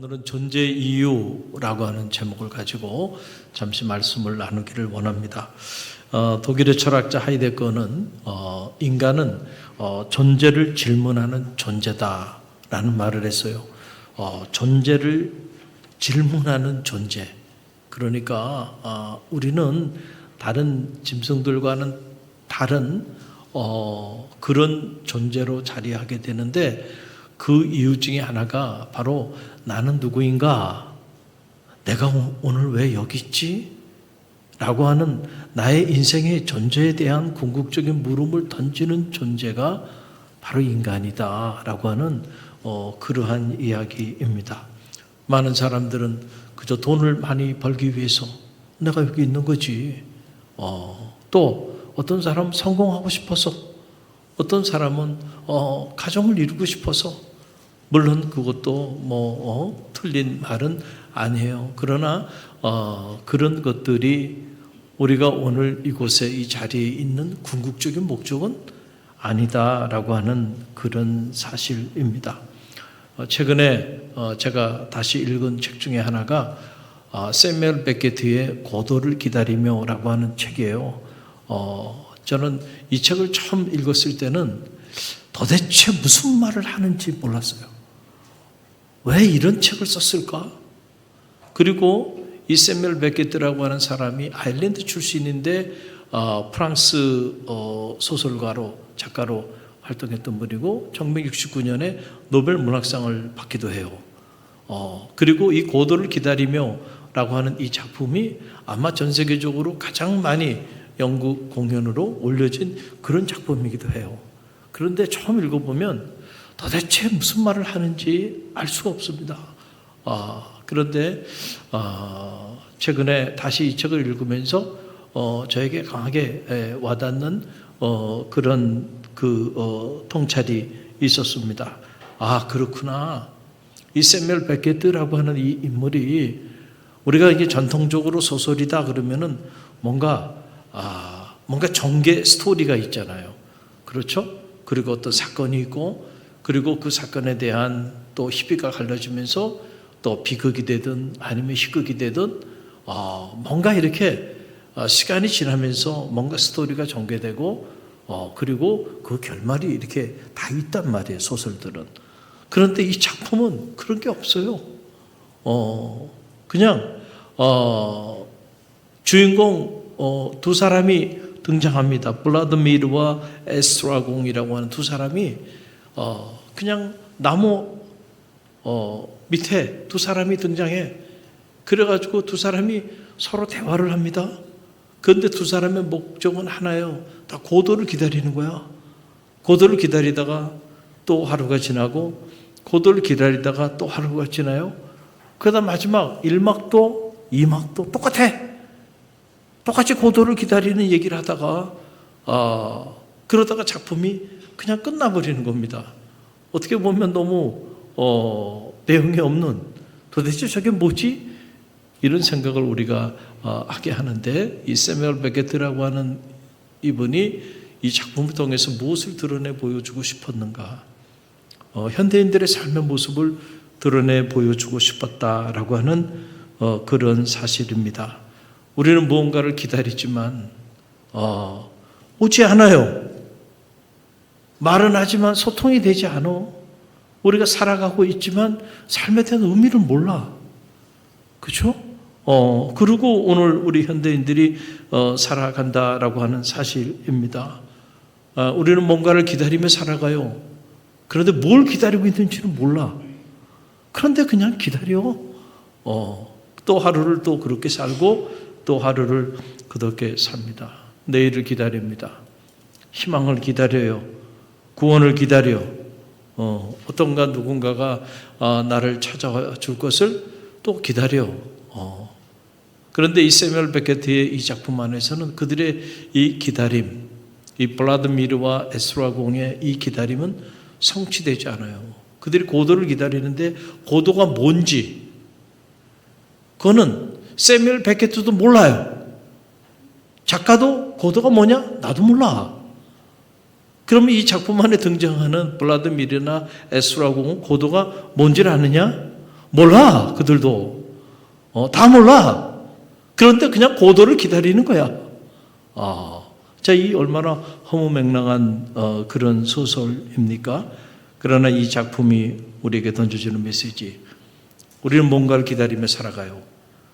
오늘은 존재 이유라고 하는 제목을 가지고 잠시 말씀을 나누기를 원합니다. 독일의 철학자 하이데거는 인간은 존재를 질문하는 존재다라는 말을 했어요. 존재를 질문하는 존재. 그러니까 우리는 다른 짐승들과는 다른 그런 존재로 자리하게 되는데 그 이유 중에 하나가 바로 나는 누구인가? 내가 오늘 왜 여기 있지? 라고 하는 나의 인생의 존재에 대한 궁극적인 물음을 던지는 존재가 바로 인간이다 라고 하는 그러한 이야기입니다. 많은 사람들은 그저 돈을 많이 벌기 위해서 내가 여기 있는 거지. 또 어떤 사람은 성공하고 싶어서, 어떤 사람은 가정을 이루고 싶어서, 물론 그것도 틀린 말은 아니에요. 그러나 그런 것들이 우리가 오늘 이곳에 이 자리에 있는 궁극적인 목적은 아니다라고 하는 그런 사실입니다. 최근에 제가 다시 읽은 책 중에 하나가 세뮤엘 베케트의 고도를 기다리며라고 하는 책이에요. 저는 이 책을 처음 읽었을 때는 도대체 무슨 말을 하는지 몰랐어요. 왜 이런 책을 썼을까? 그리고 이 세뮤엘 베케트라고 하는 사람이 아일랜드 출신인데 프랑스 소설가로, 작가로 활동했던 분이고 1969년에 노벨 문학상을 받기도 해요. 그리고 이 고도를 기다리며라고 하는 이 작품이 아마 전 세계적으로 가장 많이 연극 공연으로 올려진 그런 작품이기도 해요. 그런데 처음 읽어보면 도대체 무슨 말을 하는지 알 수가 없습니다. 그런데 최근에 다시 이 책을 읽으면서 저에게 강하게 와닿는 그런 통찰이 있었습니다. 그렇구나. 이 세뮤엘 베케트라고 하는 이 인물이 우리가 이게 전통적으로 소설이다 그러면은 뭔가 전개 스토리가 있잖아요. 그렇죠? 그리고 어떤 사건이 있고, 그리고 그 사건에 대한 또 희비가 갈라지면서 또 비극이 되든 아니면 희극이 되든 뭔가 이렇게 시간이 지나면서 뭔가 스토리가 전개되고 그리고 그 결말이 이렇게 다 있단 말이에요, 소설들은. 그런데 이 작품은 그런 게 없어요. 그냥 주인공 두 사람이 등장합니다. 블라드미르와 에스트라공이라고 하는 두 사람이 그냥 나무 밑에 두 사람이 등장해. 그래가지고 두 사람이 서로 대화를 합니다. 그런데 두 사람의 목적은 하나예요. 다 고도를 기다리는 거야. 고도를 기다리다가 또 하루가 지나고, 고도를 기다리다가 또 하루가 지나요. 그러다 마지막 1막도 2막도 똑같아. 똑같이 고도를 기다리는 얘기를 하다가 그러다가 작품이 그냥 끝나버리는 겁니다. 어떻게 보면 너무 내용이 없는, 도대체 저게 뭐지? 이런 생각을 우리가 하게 하는데, 이 세뮤엘 베케트라고 하는 이분이 이 작품을 통해서 무엇을 드러내 보여주고 싶었는가? 현대인들의 삶의 모습을 드러내 보여주고 싶었다라고 하는 그런 사실입니다. 우리는 무언가를 기다리지만 오지 않아요. 말은 하지만 소통이 되지 않아. 우리가 살아가고 있지만 삶에 대한 의미를 몰라. 그렇죠? 그리고 오늘 우리 현대인들이 살아간다라고 하는 사실입니다. 우리는 뭔가를 기다리며 살아가요. 그런데 뭘 기다리고 있는지는 몰라. 그런데 그냥 기다려. 또 하루를 또 그렇게 살고 또 하루를 그렇게 삽니다. 내일을 기다립니다. 희망을 기다려요. 구원을 기다려. 어떤가 누군가가 나를 찾아와 줄 것을 또 기다려. 그런데 이 세뮤엘 베케트의 이 작품 안에서는 그들의 이 기다림, 이 블라드미르와 에스트라공의 이 기다림은 성취되지 않아요. 그들이 고도를 기다리는데 고도가 뭔지 그거는 세뮤엘 베케트도 몰라요. 작가도 고도가 뭐냐? 나도 몰라. 그러면 이 작품 안에 등장하는 블라드미르나 에스트라공은 고도가 뭔지를 아느냐? 몰라. 그들도 다 몰라. 그런데 그냥 고도를 기다리는 거야. 자, 이 얼마나 허무맹랑한 그런 소설입니까? 그러나 이 작품이 우리에게 던져주는 메시지, 우리는 뭔가를 기다리며 살아가요.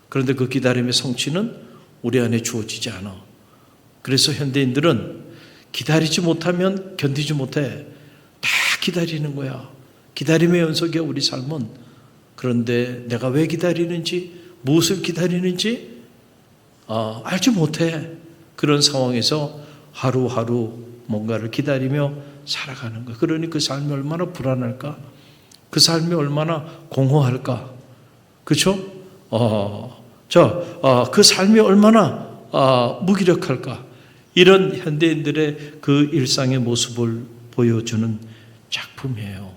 그런데 그 기다림의 성취는 우리 안에 주어지지 않아. 그래서 현대인들은 기다리지 못하면 견디지 못해. 다 기다리는 거야. 기다림의 연속이야, 우리 삶은. 그런데 내가 왜 기다리는지, 무엇을 기다리는지 알지 못해. 그런 상황에서 하루하루 뭔가를 기다리며 살아가는 거야. 그러니 그 삶이 얼마나 불안할까? 그 삶이 얼마나 공허할까? 그렇죠? 그 삶이 얼마나 무기력할까? 이런 현대인들의 그 일상의 모습을 보여주는 작품이에요.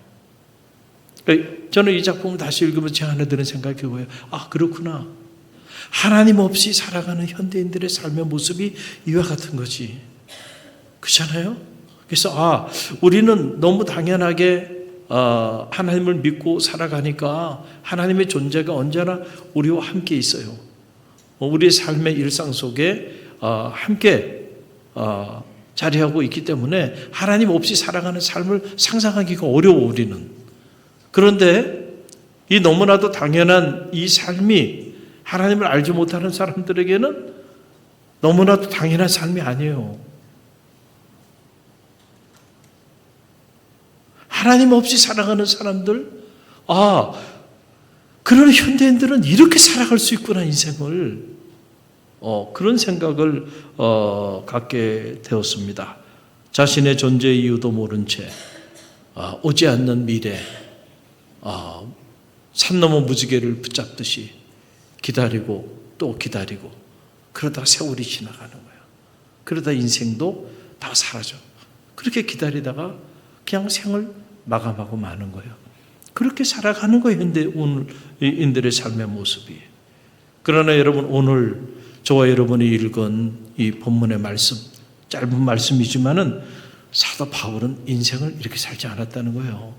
저는 이 작품을 다시 읽으면서 제 안에 드는 생각이 그거예요. 그렇구나. 하나님 없이 살아가는 현대인들의 삶의 모습이 이와 같은 거지. 그렇잖아요? 그래서 우리는 너무 당연하게 하나님을 믿고 살아가니까 하나님의 존재가 언제나 우리와 함께 있어요. 우리의 삶의 일상 속에 함께 자리하고 있기 때문에 하나님 없이 살아가는 삶을 상상하기가 어려워, 우리는. 그런데 이 너무나도 당연한 이 삶이 하나님을 알지 못하는 사람들에게는 너무나도 당연한 삶이 아니에요. 하나님 없이 살아가는 사람들, 그런 현대인들은 이렇게 살아갈 수 있구나, 인생을. 그런 생각을 갖게 되었습니다. 자신의 존재 이유도 모른 채 오지 않는 미래, 산 넘어 무지개를 붙잡듯이 기다리고 또 기다리고, 그러다 세월이 지나가는 거예요. 그러다 인생도 다 사라져. 그렇게 기다리다가 그냥 생을 마감하고 마는 거예요. 그렇게 살아가는 거예요, 현대인들의 삶의 모습이. 그러나 여러분, 오늘 저와 여러분이 읽은 이 본문의 말씀, 짧은 말씀이지만은 사도 바울은 인생을 이렇게 살지 않았다는 거예요.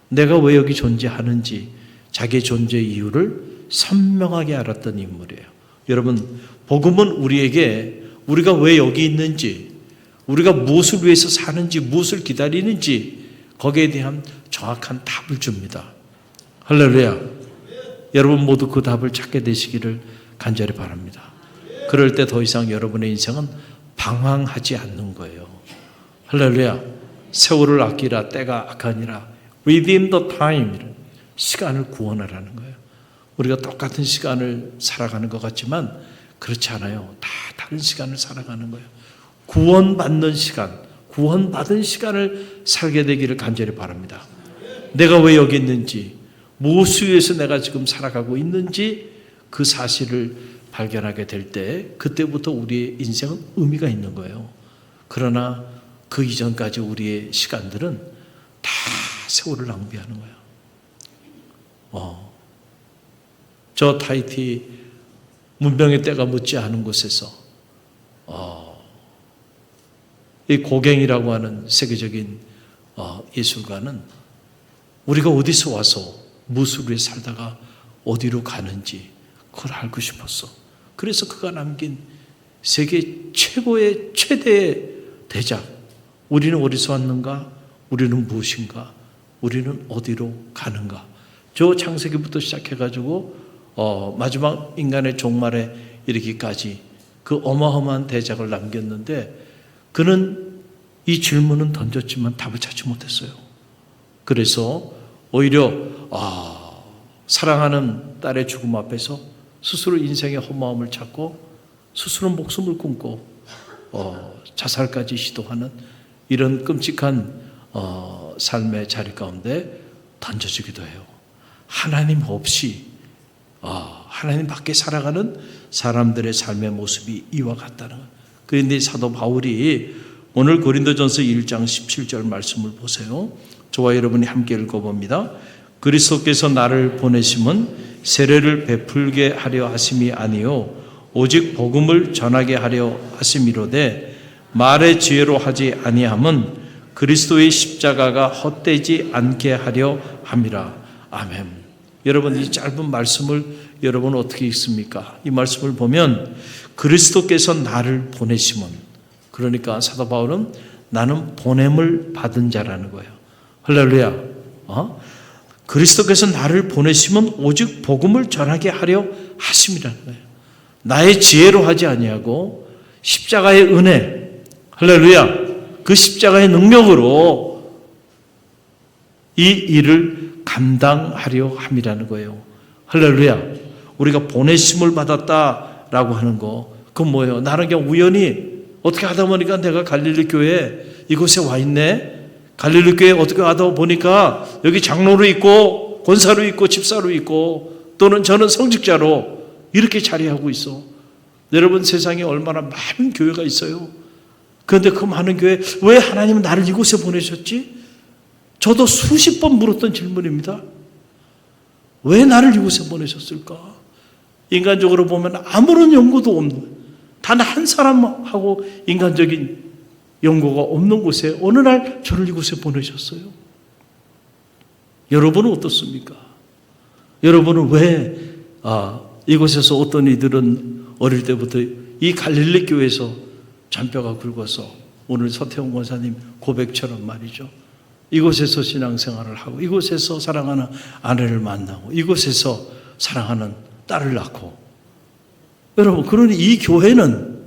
내가 왜 여기 존재하는지, 자기의 존재 이유를 선명하게 알았던 인물이에요. 여러분, 복음은 우리에게 우리가 왜 여기 있는지, 우리가 무엇을 위해서 사는지, 무엇을 기다리는지 거기에 대한 정확한 답을 줍니다. 할렐루야. 여러분 모두 그 답을 찾게 되시기를 간절히 바랍니다. 그럴 때 더 이상 여러분의 인생은 방황하지 않는 거예요. 할렐루야. 세월을 아끼라, 때가 악하니라. Within the time. 시간을 구원하라는 거예요. 우리가 똑같은 시간을 살아가는 것 같지만 그렇지 않아요. 다 다른 시간을 살아가는 거예요. 구원받는 시간, 구원받은 시간을 살게 되기를 간절히 바랍니다. 내가 왜 여기 있는지, 무엇을 위해서 내가 지금 살아가고 있는지 그 사실을 발견하게 될 때, 그때부터 우리의 인생은 의미가 있는 거예요. 그러나 그 이전까지 우리의 시간들은 다 세월을 낭비하는 거예요. 저 타히티 문명의 때가 묻지 않은 곳에서 이 고갱이라고 하는 세계적인 예술가는 우리가 어디서 와서 무엇을 위해 살다가 어디로 가는지 그걸 알고 싶었어. 그래서 그가 남긴 세계 최고의 최대의 대작, 우리는 어디서 왔는가? 우리는 무엇인가? 우리는 어디로 가는가? 저 창세기부터 시작해가지고 마지막 인간의 종말에 이르기까지 그 어마어마한 대작을 남겼는데, 그는 이 질문은 던졌지만 답을 찾지 못했어요. 그래서 오히려 사랑하는 딸의 죽음 앞에서 스스로 인생의 허무함을 찾고 스스로 목숨을 끊고 자살까지 시도하는 이런 끔찍한 삶의 자리 가운데 던져지기도 해요. 하나님 없이 하나님 밖에 살아가는 사람들의 삶의 모습이 이와 같다는 것. 그런데 사도 바울이 오늘 고린도전서 1장 17절 말씀을 보세요. 저와 여러분이 함께 읽어봅니다. 그리스도께서 나를 보내심은 세례를 베풀게 하려 하심이 아니요 오직 복음을 전하게 하려 하심이로되, 말의 지혜로 하지 아니함은 그리스도의 십자가가 헛되지 않게 하려 함이라. 아멘. 여러분 이 짧은 말씀을 여러분 어떻게 읽습니까? 이 말씀을 보면 그리스도께서 나를 보내심은, 그러니까 사도 바울은 나는 보냄을 받은 자라는 거예요. 할렐루야. 그리스도께서 나를 보내심은 오직 복음을 전하게 하려 하심이라는 거예요. 나의 지혜로 하지 아니하고 십자가의 은혜, 할렐루야, 그 십자가의 능력으로 이 일을 감당하려 함이라는 거예요. 할렐루야. 우리가 보내심을 받았다라고 하는 거, 그건 뭐예요? 나는 그냥 우연히 어떻게 하다 보니까 내가 갈릴리 교회 이곳에 와 있네. 갈릴리 교회 어떻게 하다 보니까 여기 장로로 있고 권사로 있고 집사로 있고 또는 저는 성직자로 이렇게 자리하고 있어. 여러분 세상에 얼마나 많은 교회가 있어요. 그런데 그 많은 교회 왜 하나님은 나를 이곳에 보내셨지? 저도 수십 번 물었던 질문입니다. 왜 나를 이곳에 보내셨을까? 인간적으로 보면 아무런 연고도 없는, 단 한 사람하고 인간적인 연고가 없는 곳에 어느 날 저를 이곳에 보내셨어요. 여러분은 어떻습니까? 여러분은 왜 이곳에서 어떤 이들은 어릴 때부터 이 갈릴리 교회에서 잔뼈가 굵어서 오늘 서태웅 권사님 고백처럼 말이죠. 이곳에서 신앙생활을 하고 이곳에서 사랑하는 아내를 만나고 이곳에서 사랑하는 딸을 낳고, 여러분 그러니 이 교회는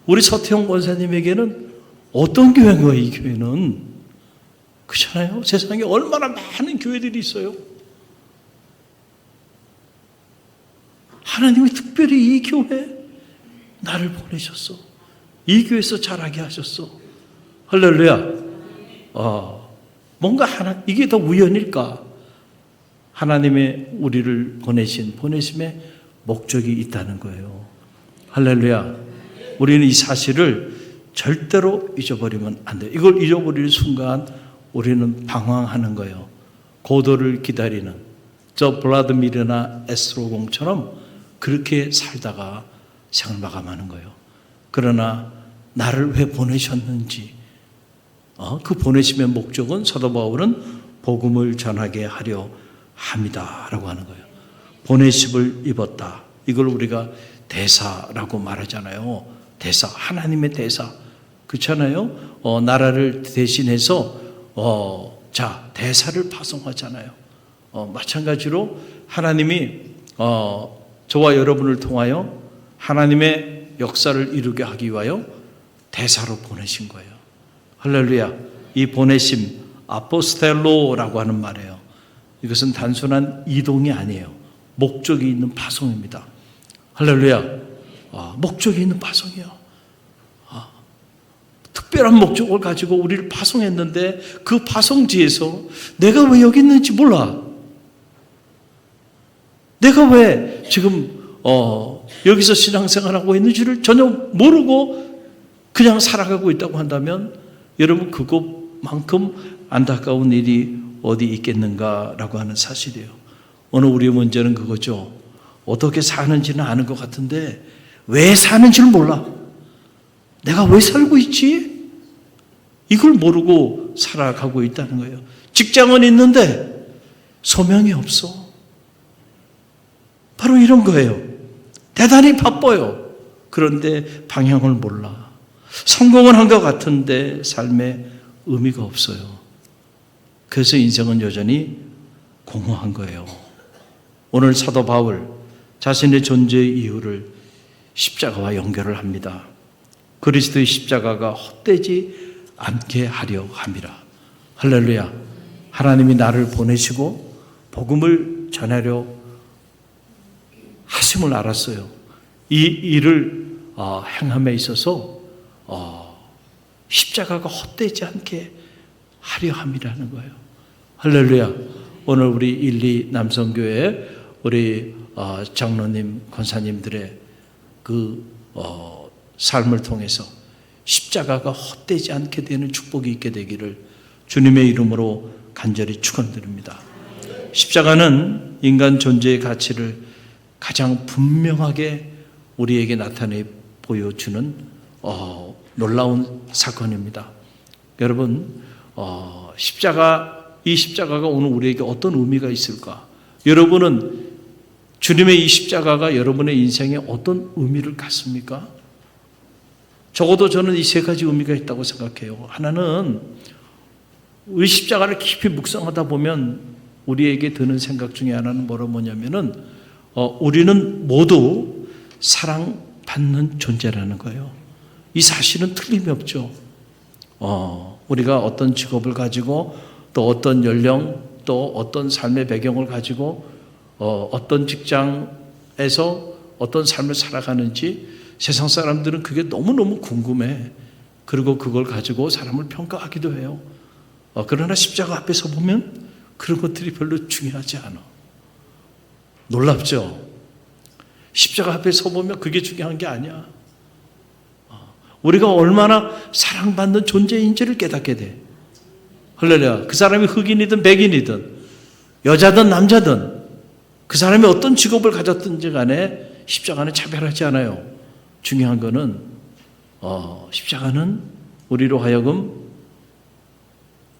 우리 서태웅 권사님에게는 어떤 교회인가요? 이 교회는 그렇잖아요. 세상에 얼마나 많은 교회들이 있어요. 하나님이 특별히 이 교회 나를 보내셨어. 이 교회에서 자라게 하셨어. 할렐루야. 뭔가 이게 더 우연일까? 하나님의 우리를 보내심에 목적이 있다는 거예요. 할렐루야. 우리는 이 사실을 절대로 잊어버리면 안 돼요. 이걸 잊어버리는 순간 우리는 방황하는 거예요. 고도를 기다리는 저 블라드미르나 에스트로공처럼 그렇게 살다가 생을 마감하는 거예요. 그러나 나를 왜 보내셨는지, 그 보내심의 목적은 사도 바울은 복음을 전하게 하려 함이다라고 하는 거예요. 보내심을 입었다. 이걸 우리가 대사라고 말하잖아요. 대사, 하나님의 대사. 그렇잖아요. 나라를 대신해서 대사를 파송하잖아요. 마찬가지로 하나님이 저와 여러분을 통하여 하나님의 역사를 이루게 하기 위하여 대사로 보내신 거예요. 할렐루야. 이 보내심, 아포스텔로라고 하는 말이에요. 이것은 단순한 이동이 아니에요. 목적이 있는 파송입니다. 할렐루야. 목적이 있는 파송이에요. 특별한 목적을 가지고 우리를 파송했는데 그 파송지에서 내가 왜 여기 있는지 몰라. 내가 왜 지금 여기서 신앙생활하고 있는지를 전혀 모르고 그냥 살아가고 있다고 한다면 여러분 그것만큼 안타까운 일이 어디 있겠는가라고 하는 사실이에요. 오늘 우리의 문제는 그거죠. 어떻게 사는지는 아는 것 같은데 왜 사는지를 몰라. 내가 왜 살고 있지? 이걸 모르고 살아가고 있다는 거예요. 직장은 있는데 소명이 없어. 바로 이런 거예요. 대단히 바빠요. 그런데 방향을 몰라. 성공은 한 것 같은데 삶에 의미가 없어요. 그래서 인생은 여전히 공허한 거예요. 오늘 사도 바울 자신의 존재의 이유를 십자가와 연결을 합니다. 그리스도의 십자가가 헛되지 않게 하려 함이라. 할렐루야. 하나님이 나를 보내시고 복음을 전하려 하심을 알았어요. 이 일을 행함에 있어서 십자가가 헛되지 않게 하려 함이라는 거예요. 할렐루야. 오늘 우리 1, 2 남성교회 우리 장로님, 권사님들의 그 삶을 통해서 십자가가 헛되지 않게 되는 축복이 있게 되기를 주님의 이름으로 간절히 축원드립니다. 십자가는 인간 존재의 가치를 가장 분명하게 우리에게 나타내 보여주는 놀라운 사건입니다. 여러분, 이 십자가가 오늘 우리에게 어떤 의미가 있을까? 여러분은 주님의 이 십자가가 여러분의 인생에 어떤 의미를 갖습니까? 적어도 저는 이 세 가지 의미가 있다고 생각해요. 하나는 이 십자가를 깊이 묵상하다 보면 우리에게 드는 생각 중에 하나는 뭐냐면은 우리는 모두 사랑받는 존재라는 거예요. 이 사실은 틀림이 없죠. 우리가 어떤 직업을 가지고 또 어떤 연령 또 어떤 삶의 배경을 가지고 어떤 직장에서 어떤 삶을 살아가는지 세상 사람들은 그게 너무너무 궁금해. 그리고 그걸 가지고 사람을 평가하기도 해요. 그러나 십자가 앞에 서 보면 그런 것들이 별로 중요하지 않아. 놀랍죠? 십자가 앞에 서 보면 그게 중요한 게 아니야. 우리가 얼마나 사랑받는 존재인지를 깨닫게 돼. 할렐루야. 그 사람이 흑인이든 백인이든 여자든 남자든 그 사람이 어떤 직업을 가졌든지 간에 십자가는 차별하지 않아요. 중요한 거는 십자가는 우리로 하여금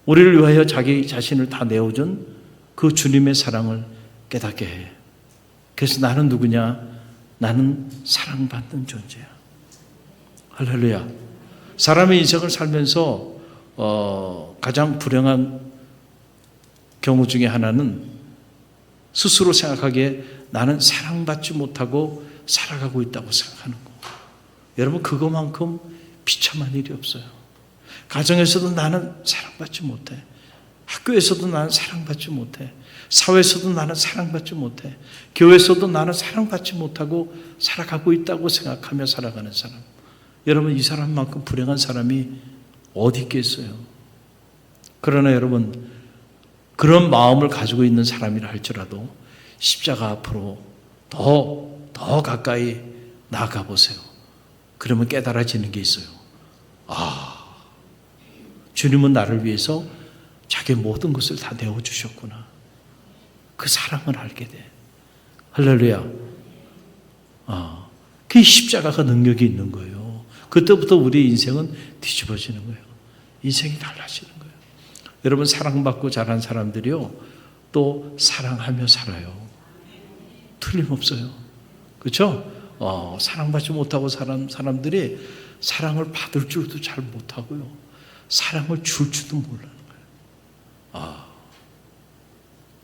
우리를 위하여 자기 자신을 다 내어준 그 주님의 사랑을 깨닫게 해. 그래서 나는 누구냐? 나는 사랑받는 존재야. 할렐루야. 사람의 인생을 살면서 가장 불행한 경우 중에 하나는 스스로 생각하기에 나는 사랑받지 못하고 살아가고 있다고 생각하는 거. 여러분 그거만큼 비참한 일이 없어요. 가정에서도 나는 사랑받지 못해. 학교에서도 나는 사랑받지 못해. 사회에서도 나는 사랑받지 못해. 교회에서도 나는 사랑받지 못하고 살아가고 있다고 생각하며 살아가는 사람. 여러분 이 사람만큼 불행한 사람이 어디 있겠어요? 그러나 여러분 그런 마음을 가지고 있는 사람이라 할지라도 십자가 앞으로 더 가까이 나아가 보세요. 그러면 깨달아지는 게 있어요. 주님은 나를 위해서 자기의 모든 것을 다 내어주셨구나. 그 사랑을 알게 돼. 할렐루야. 그 십자가가 능력이 있는 거예요. 그때부터 우리 인생은 뒤집어지는 거예요. 인생이 달라지는 거예요. 여러분 사랑받고 자란 사람들이요. 또 사랑하며 살아요. 틀림없어요. 그렇죠? 사랑받지 못하고 사는 사람들이 사랑을 받을 줄도 잘 못하고요. 사랑을 줄 줄도 모르는 거예요.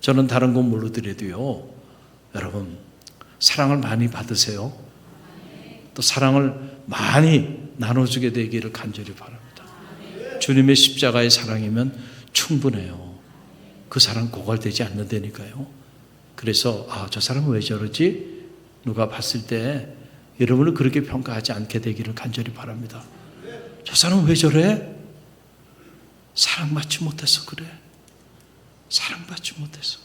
저는 다른 건 모르더라도요. 여러분 사랑을 많이 받으세요. 또 사랑을 많이 나눠주게 되기를 간절히 바랍니다. 주님의 십자가의 사랑이면 충분해요. 그 사랑 고갈되지 않는다니까요. 그래서 저 사람은 왜 저러지? 누가 봤을 때 여러분은 그렇게 평가하지 않게 되기를 간절히 바랍니다. 저 사람은 왜 저래? 사랑받지 못해서 그래. 사랑받지 못해서.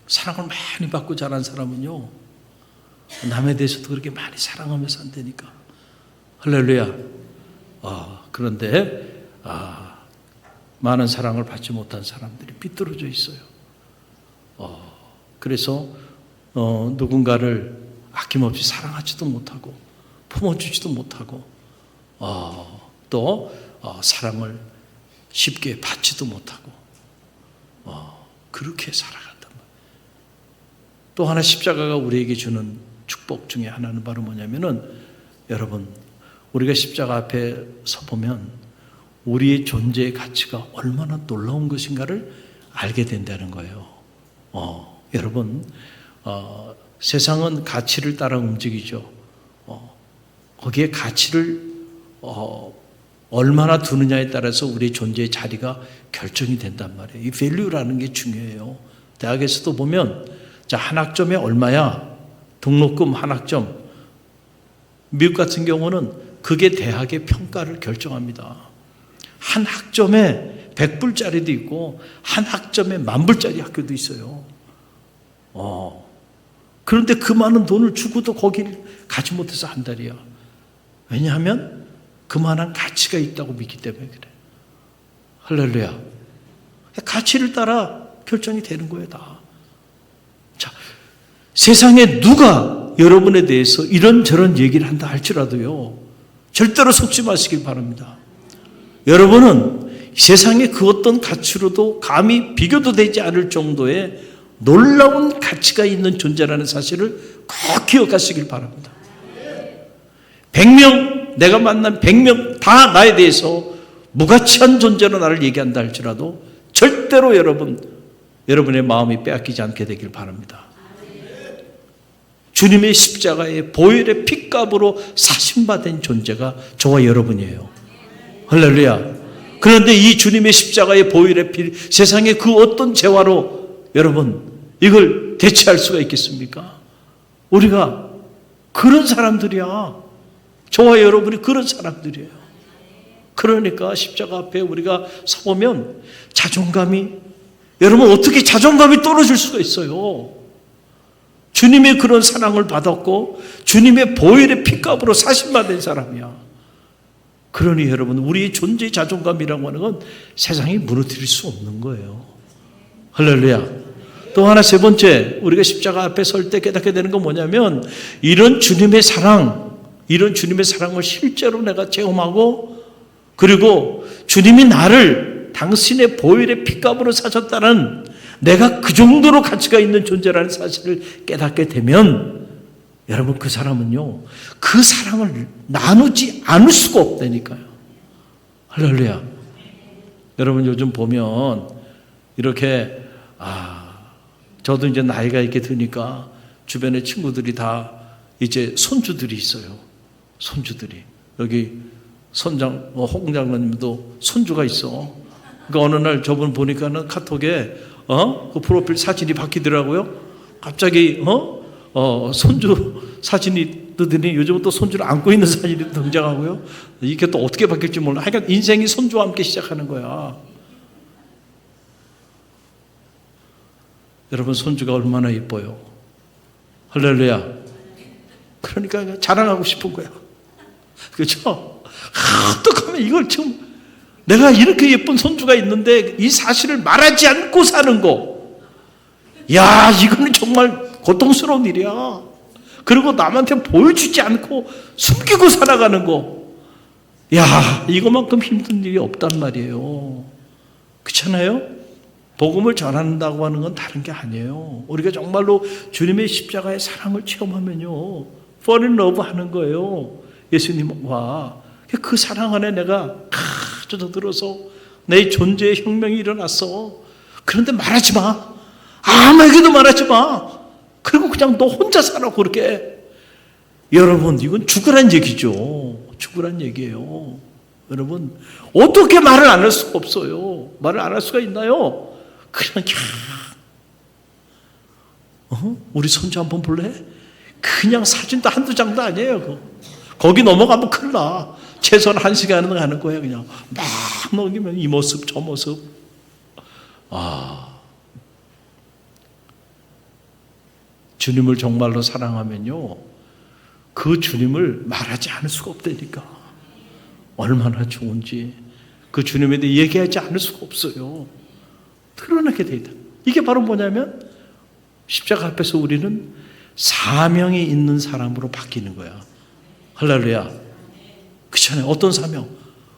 사랑을 많이 받고 자란 사람은요, 남에 대해서도 그렇게 많이 사랑하며 산다니까. 할렐루야. 그런데 많은 사랑을 받지 못한 사람들이 삐뚤어져 있어요. 그래서 누군가를 아낌없이 사랑하지도 못하고 품어주지도 못하고 또 사랑을 쉽게 받지도 못하고 그렇게 살아간단 말이에요. 또 하나 십자가가 우리에게 주는 축복 중에 하나는 바로 뭐냐면은 여러분 우리가 십자가 앞에 서보면 우리의 존재의 가치가 얼마나 놀라운 것인가를 알게 된다는 거예요. 여러분 세상은 가치를 따라 움직이죠. 거기에 가치를 얼마나 두느냐에 따라서 우리의 존재의 자리가 결정이 된단 말이에요. 이 value라는 게 중요해요. 대학에서도 보면 자, 한 학점에 얼마야? 등록금 한 학점. 미국 같은 경우는 그게 대학의 평가를 결정합니다. 한 학점에 100불짜리도 있고 한 학점에 10,000불짜리 학교도 있어요. 그런데 그 많은 돈을 주고도 거길 가지 못해서 한달이야. 왜냐하면 그만한 가치가 있다고 믿기 때문에 그래. 할렐루야. 가치를 따라 결정이 되는 거예요, 다. 자, 세상에 누가 여러분에 대해서 이런저런 얘기를 한다 할지라도요, 절대로 속지 마시길 바랍니다. 여러분은 세상의 그 어떤 가치로도 감히 비교도 되지 않을 정도의 놀라운 가치가 있는 존재라는 사실을 꼭 기억하시길 바랍니다. 100명, 내가 만난 100명 다 나에 대해서 무가치한 존재로 나를 얘기한다 할지라도 절대로 여러분의 마음이 빼앗기지 않게 되길 바랍니다. 주님의 십자가의 보혈의 핏값으로 사심받은 존재가 저와 여러분이에요. 할렐루야. 그런데 이 주님의 십자가의 보혈의 피, 세상의 그 어떤 재화로 여러분 이걸 대체할 수가 있겠습니까? 우리가 그런 사람들이야. 저와 여러분이 그런 사람들이에요. 그러니까 십자가 앞에 우리가 서보면 자존감이, 여러분 어떻게 자존감이 떨어질 수가 있어요? 주님의 그런 사랑을 받았고 주님의 보혈의 핏값으로 사심받은 사람이야. 그러니 여러분 우리의 존재의 자존감이라고 하는 건 세상이 무너뜨릴 수 없는 거예요. 할렐루야. 또 하나 세 번째, 우리가 십자가 앞에 설 때 깨닫게 되는 건 뭐냐면 이런 주님의 사랑을 실제로 내가 체험하고, 그리고 주님이 나를 당신의 보혈의 핏값으로 사셨다는, 내가 그 정도로 가치가 있는 존재라는 사실을 깨닫게 되면 여러분 그 사람은요 그 사랑을 나누지 않을 수가 없다니까요. 할렐루야. 여러분 요즘 보면 이렇게 저도 이제 나이가 이렇게 드니까 주변에 친구들이 다 이제 손주들이 있어요. 손주들이. 여기 홍 장로님도 손주가 있어. 그러니까 어느 날 저분 보니까는 카톡에 그 프로필 사진이 바뀌더라고요. 갑자기 손주 사진이 뜨더니 요즘은 또 손주를 안고 있는 사진이 등장하고요. 이게 또 어떻게 바뀔지 몰라. 하여간 인생이 손주와 함께 시작하는 거야. 여러분 손주가 얼마나 예뻐요. 할렐루야. 그러니까 자랑하고 싶은 거야. 그렇죠? 어떡하면 이걸 지금 내가 이렇게 예쁜 손주가 있는데 이 사실을 말하지 않고 사는 거, 야 이거는 정말 고통스러운 일이야. 그리고 남한테 보여주지 않고 숨기고 살아가는 거, 야 이거만큼 힘든 일이 없단 말이에요. 그렇잖아요? 복음을 전한다고 하는 건 다른 게 아니에요. 우리가 정말로 주님의 십자가의 사랑을 체험하면요 fall in love 하는 거예요. 예수님과 그 사랑 안에 내가 젖어들어서 내 존재의 혁명이 일어났어. 그런데 말하지 마. 아무에게도 말하지 마. 그리고 그냥 너 혼자 살아 그렇게. 여러분 이건 죽으란 얘기죠. 죽으란 얘기예요. 여러분 어떻게 말을 안 할 수가 없어요. 말을 안 할 수가 있나요? 그냥 우리 손주 한번 볼래? 그냥 사진도 한두 장도 아니에요. 거기 넘어가면 큰일 나. 최소한 1시간은 가는 거예요. 그냥 막 넘기면 이 모습 저 모습. 주님을 정말로 사랑하면요 그 주님을 말하지 않을 수가 없다니까. 얼마나 좋은지 그 주님에 대해 얘기하지 않을 수가 없어요. 드러나게 돼 있다. 이게 바로 뭐냐면 십자가 앞에서 우리는 사명이 있는 사람으로 바뀌는 거야. 할렐루야. 그렇잖아요. 어떤 사명?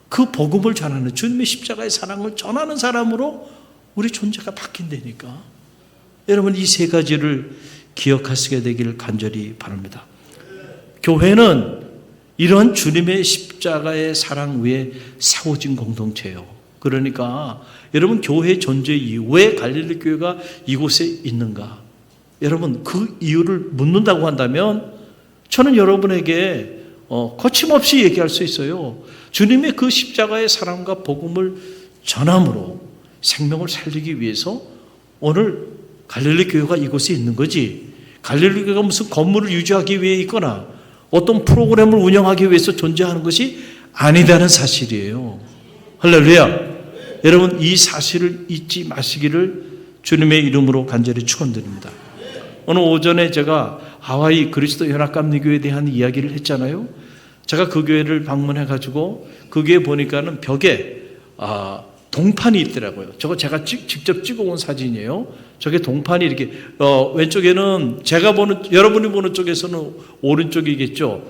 그 복음을 전하는, 주님의 십자가의 사랑을 전하는 사람으로 우리 존재가 바뀐다니까. 여러분 이 세 가지를 기억하시게 되기를 간절히 바랍니다. 교회는 이런 주님의 십자가의 사랑 위에 세워진 공동체예요. 그러니까 여러분 교회 존재 이유, 왜 갈릴리 교회가 이곳에 있는가? 여러분 그 이유를 묻는다고 한다면 저는 여러분에게 거침없이 얘기할 수 있어요. 주님의 그 십자가의 사랑과 복음을 전함으로 생명을 살리기 위해서 오늘 갈릴리 교회가 이곳에 있는 거지. 갈릴리 교회가 무슨 건물을 유지하기 위해 있거나 어떤 프로그램을 운영하기 위해서 존재하는 것이 아니다는 사실이에요. 할렐루야. 여러분 이 사실을 잊지 마시기를 주님의 이름으로 간절히 축원드립니다. 오늘 오전에 제가 하와이 그리스도 연합감리교회에 대한 이야기를 했잖아요. 제가 그 교회를 방문해가지고 그 교회 보니까는 벽에 동판이 있더라고요. 저거 제가 직접 찍어온 사진이에요. 저게 동판이 이렇게 왼쪽에는 제가 보는, 여러분이 보는 쪽에서는 오른쪽이겠죠.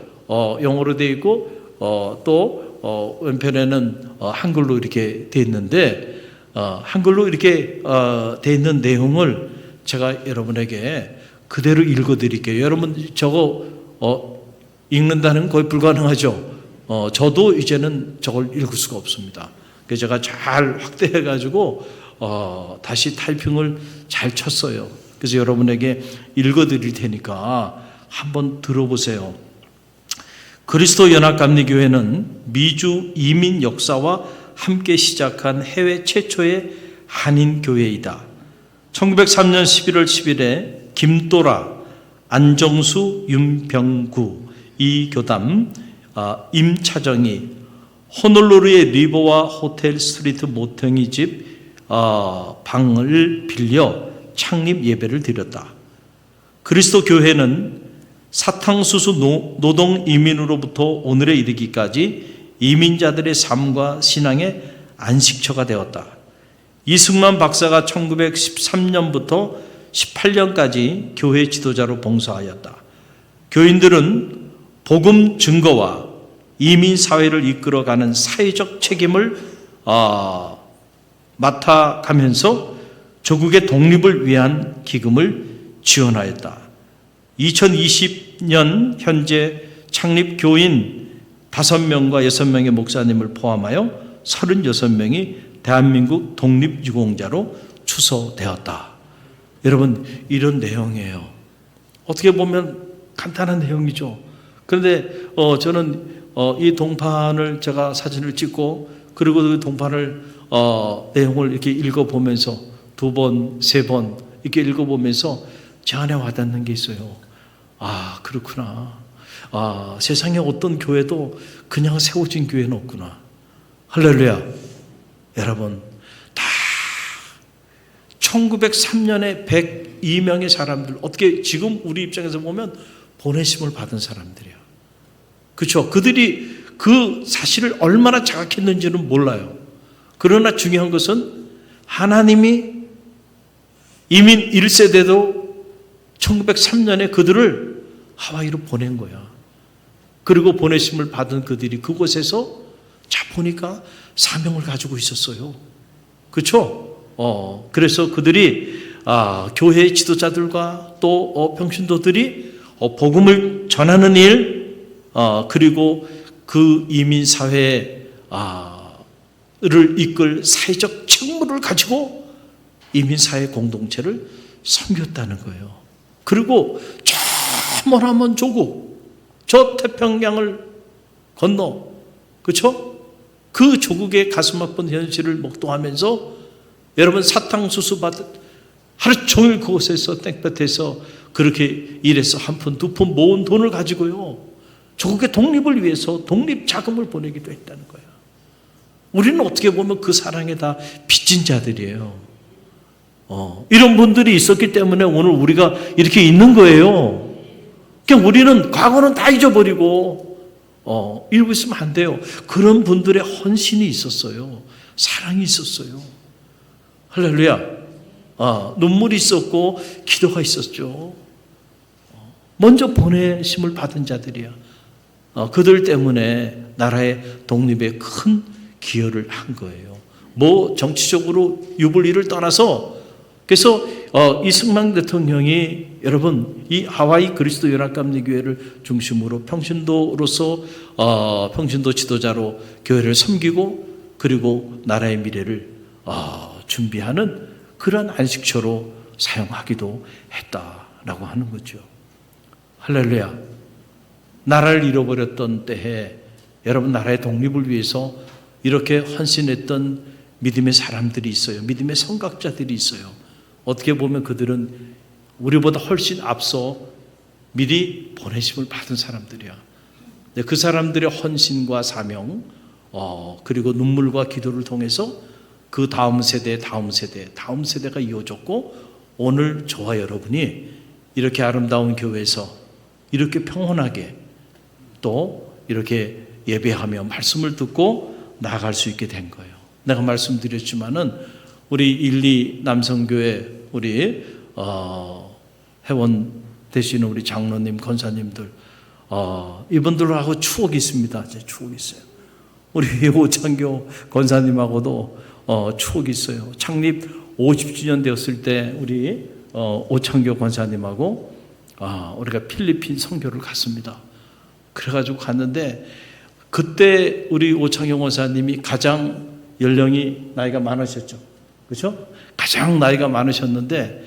영어로 되어 있고 또 왼편에는 한글로 이렇게 돼 있는데 한글로 이렇게 돼 있는 내용을 제가 여러분에게 그대로 읽어드릴게요. 여러분 저거 읽는다는 거의 불가능하죠. 저도 이제는 저걸 읽을 수가 없습니다. 그래서 제가 잘 확대해가지고 다시 타이핑을 잘 쳤어요. 그래서 여러분에게 읽어드릴 테니까 한번 들어보세요. 그리스도 연합감리교회는 미주 이민 역사와 함께 시작한 해외 최초의 한인교회이다. 1903년 11월 10일에 김도라, 안정수, 윤병구 이 교담, 임차정이 호놀루루의 리버와 호텔 스트리트 모퉁이 집 방을 빌려 창립 예배를 드렸다. 그리스도 교회는 사탕수수 노동 이민으로부터 오늘에 이르기까지 이민자들의 삶과 신앙의 안식처가 되었다. 이승만 박사가 1913년부터 18년까지 교회 지도자로 봉사하였다. 교인들은 복음 증거와 이민 사회를 이끌어가는 사회적 책임을 맡아가면서 조국의 독립을 위한 기금을 지원하였다. 2020년 현재 창립 교인 5명과 6명의 목사님을 포함하여 36명이 대한민국 독립유공자로 추서되었다. 여러분, 이런 내용이에요. 어떻게 보면 간단한 내용이죠. 그런데 저는 이 동판을 제가 사진을 찍고 그리고 그 동판을 내용을 이렇게 읽어보면서 2번, 3번 이렇게 읽어보면서 제 안에 와닿는 게 있어요. 아, 그렇구나. 세상에 어떤 교회도 그냥 세워진 교회는 없구나. 할렐루야. 여러분, 다 1903년에 102명의 사람들, 어떻게 지금 우리 입장에서 보면 보내심을 받은 사람들이야. 그렇죠? 그들이 그 사실을 얼마나 자각했는지는 몰라요. 그러나 중요한 것은 하나님이 이민 1세대도 1903년에 그들을 하와이로 보낸 거야. 그리고 보내심을 받은 그들이 그곳에서 보니까 사명을 가지고 있었어요. 그렇죠? 그래서 그들이 교회의 지도자들과 또 평신도들이 복음을 전하는 일, 그리고 그 이민 사회를 이끌 사회적 책무를 가지고 이민 사회 공동체를 섬겼다는 거예요. 그리고 저 머나먼 조국, 저 태평양을 건너, 그렇죠? 그 조국의 가슴 아픈 현실을 목도하면서 여러분 사탕수수 받듯 하루 종일 그곳에서 땡볕에서 그렇게 일해서 한 푼, 두 푼 모은 돈을 가지고요, 조국의 독립을 위해서 독립 자금을 보내기도 했다는 거예요. 우리는 어떻게 보면 그 사랑에 다 빚진 자들이에요. 이런 분들이 있었기 때문에 오늘 우리가 이렇게 있는 거예요. 그러니까 우리는 과거는 다 잊어버리고 이러고 있으면 안 돼요. 그런 분들의 헌신이 있었어요. 사랑이 있었어요. 할렐루야. 눈물이 있었고 기도가 있었죠. 먼저 보내심을 받은 자들이야. 그들 때문에 나라의 독립에 큰 기여를 한 거예요. 뭐 정치적으로 유불리를 떠나서, 그래서 이승만 대통령이 여러분 이 하와이 그리스도 연합감리교회를 중심으로 평신도로서 평신도 지도자로 교회를 섬기고 그리고 나라의 미래를 준비하는 그런 안식처로 사용하기도 했다라고 하는 거죠. 할렐루야. 나라를 잃어버렸던 때에 여러분 나라의 독립을 위해서 이렇게 헌신했던 믿음의 사람들이 있어요. 믿음의 선각자들이 있어요. 어떻게 보면 그들은 우리보다 훨씬 앞서 미리 보내심을 받은 사람들이야. 그 사람들의 헌신과 사명, 그리고 눈물과 기도를 통해서 그 다음 세대, 다음 세대가 이어졌고, 오늘 저와 여러분이 이렇게 아름다운 교회에서 이렇게 평온하게 또 이렇게 예배하며 말씀을 듣고 나아갈 수 있게 된 거예요. 내가 말씀드렸지만은 우리 1, 2 남성교회 우리 회원 되시는 우리 장로님, 권사님들, 이분들하고 추억이 있습니다. 제 추억이 있어요. 우리 오창교 권사님하고도 추억이 있어요. 창립 50주년 되었을 때 우리 오창교 권사님하고 우리가 필리핀 선교를 갔습니다. 그래가지고 갔는데 그때 우리 오창교 권사님이 가장 연령이 나이가 많으셨죠. 그렇죠? 가장 나이가 많으셨는데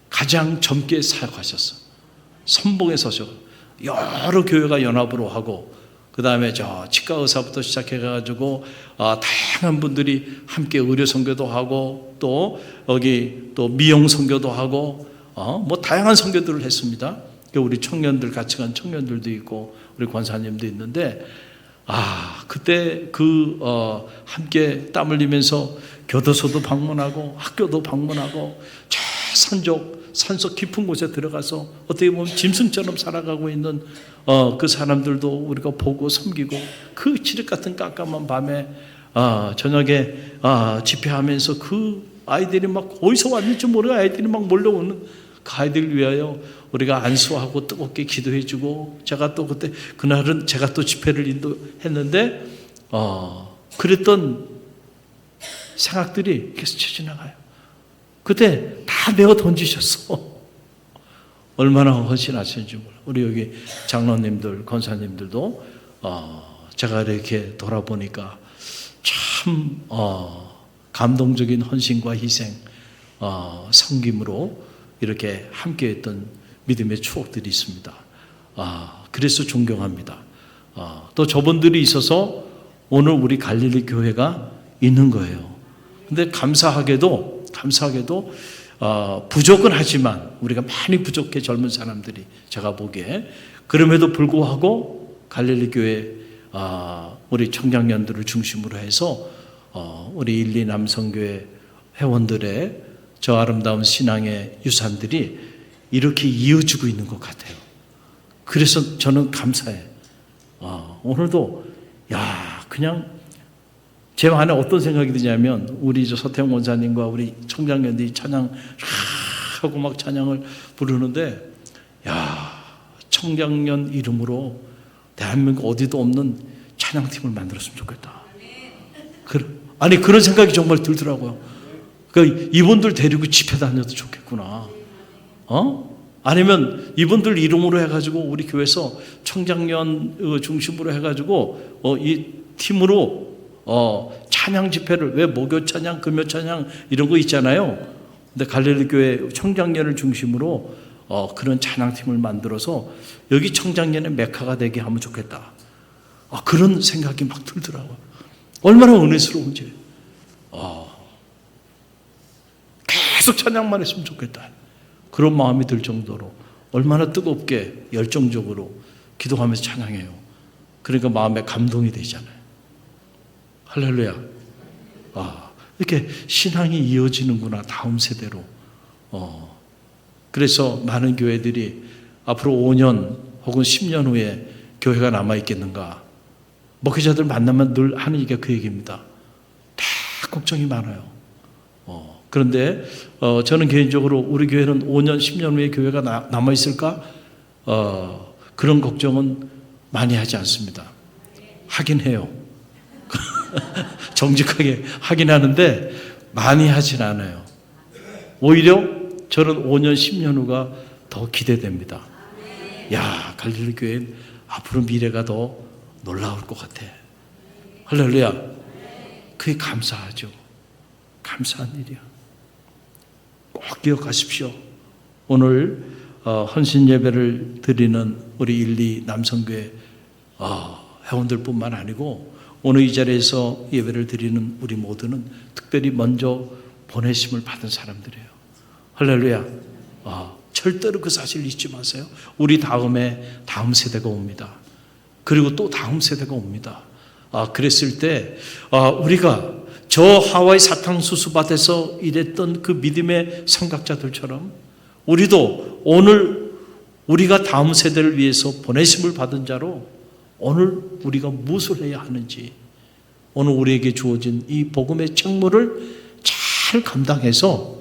가장 젊게 사역하셨어. 선봉에 서셔. 여러 교회가 연합으로 하고 그 다음에 저 치과 의사부터 시작해가지고 다양한 분들이 함께 의료 선교도 하고 또 여기 또 미용 선교도 하고 뭐 다양한 선교들을 했습니다. 우리 청년들 같이 간 청년들도 있고 우리 권사님도 있는데 그때 함께 땀 흘리면서 교도소도 방문하고 학교도 방문하고 저 산속 깊은 곳에 들어가서 어떻게 보면 짐승처럼 살아가고 있는 그 사람들도 우리가 보고 섬기고 그 칠흑 같은 깜깜한 밤에 저녁에 집회하면서 그 아이들이 막 어디서 왔는지 모르고 아이들이 막 몰려오는 그 아이들을 위하여 우리가 안수하고 뜨겁게 기도해주고 제가 또 그날은 제가 또 집회를 인도했는데 그랬던 생각들이 계속 지나가요. 그때 다 내어 던지셨어. 얼마나 헌신하시는지 몰라. 우리 여기 장로님들, 권사님들도 제가 이렇게 돌아보니까 참 감동적인 헌신과 희생, 섬김으로 이렇게 함께했던 믿음의 추억들이 있습니다. 그래서 존경합니다. 또 저분들이 있어서 오늘 우리 갈릴리 교회가 있는 거예요. 근데 감사하게도 부족은 하지만 우리가 많이 부족해 젊은 사람들이 제가 보기에 그럼에도 불구하고 갈릴리 교회 우리 청장년들을 중심으로 해서 우리 일리 남성교회 회원들의 저 아름다운 신앙의 유산들이 이렇게 이어지고 있는 것 같아요. 그래서 저는 감사해. 오늘도 그냥 제 안에 어떤 생각이 드냐면 우리 저 서태영 원사님과 우리 청장년들이 찬양 하고 막 찬양을 부르는데 청장년 이름으로 대한민국 어디도 없는 찬양팀을 만들었으면 좋겠다. 그런 생각이 정말 들더라고요. 그러니까 이분들 데리고 집회 다녀도 좋겠구나. 아니면 이분들 이름으로 해가지고 우리 교회에서 청장년 중심으로 해가지고 이 팀으로 찬양 집회를 왜 목요 찬양, 금요 찬양 이런 거 있잖아요. 근데 갈릴리 교회 청장년을 중심으로 그런 찬양팀을 만들어서 여기 청장년의 메카가 되게 하면 좋겠다. 그런 생각이 막 들더라고요. 얼마나 은혜스러운지. 계속 찬양만 했으면 좋겠다. 그런 마음이 들 정도로 얼마나 뜨겁게 열정적으로 기도하면서 찬양해요. 그러니까 마음에 감동이 되잖아요. 할렐루야. 이렇게 신앙이 이어지는구나, 다음 세대로. 그래서 많은 교회들이 앞으로 5년 혹은 10년 후에 교회가 남아있겠는가. 목회자들 만나면 늘 하는 얘기가 그 얘기입니다. 다 걱정이 많아요. 그런데 저는 개인적으로 우리 교회는 5년, 10년 후에 교회가 남아있을까? 그런 걱정은 많이 하지 않습니다. 하긴 해요. 정직하게 하긴 하는데 많이 하진 않아요. 오히려 저는 5년, 10년 후가 더 기대됩니다. 갈릴리 교회 앞으로 미래가 더 놀라울 것 같아. 할렐루야. 그게 감사하죠. 감사한 일이야. 꼭 기억하십시오. 오늘 헌신 예배를 드리는 우리 일리 남성교회 회원들뿐만 아니고 오늘 이 자리에서 예배를 드리는 우리 모두는 특별히 먼저 보내심을 받은 사람들이에요. 할렐루야. 절대로 그 사실 잊지 마세요. 우리 다음 세대가 옵니다. 그리고 또 다음 세대가 옵니다. 그랬을 때 우리가 저 하와이 사탕수수밭에서 일했던 그 믿음의 삼각자들처럼 우리도 오늘 우리가 다음 세대를 위해서 보내심을 받은 자로 오늘 우리가 무엇을 해야 하는지 오늘 우리에게 주어진 이 복음의 책무를 잘 감당해서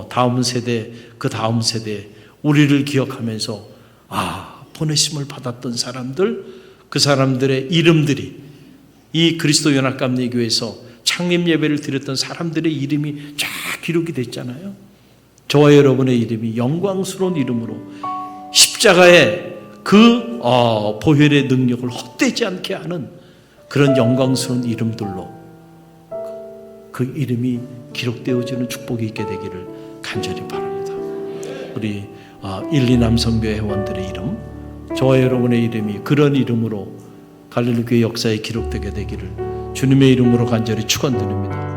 다음 세대, 그 다음 세대 우리를 기억하면서 보내심을 받았던 사람들, 그 사람들의 이름들이 이 그리스도 연합감리교회에서 창립 예배를 드렸던 사람들의 이름이 쫙 기록이 됐잖아요. 저와 여러분의 이름이 영광스러운 이름으로 십자가의 그 보혈의 능력을 헛되지 않게 하는 그런 영광스러운 이름들로 그 이름이 기록되어지는 축복이 있게 되기를 간절히 바랍니다. 우리 1, 2 남성교회 회원들의 이름, 저와 여러분의 이름이 그런 이름으로 갈릴리 교회 역사에 기록되게 되기를 주님의 이름으로 간절히 축원드립니다.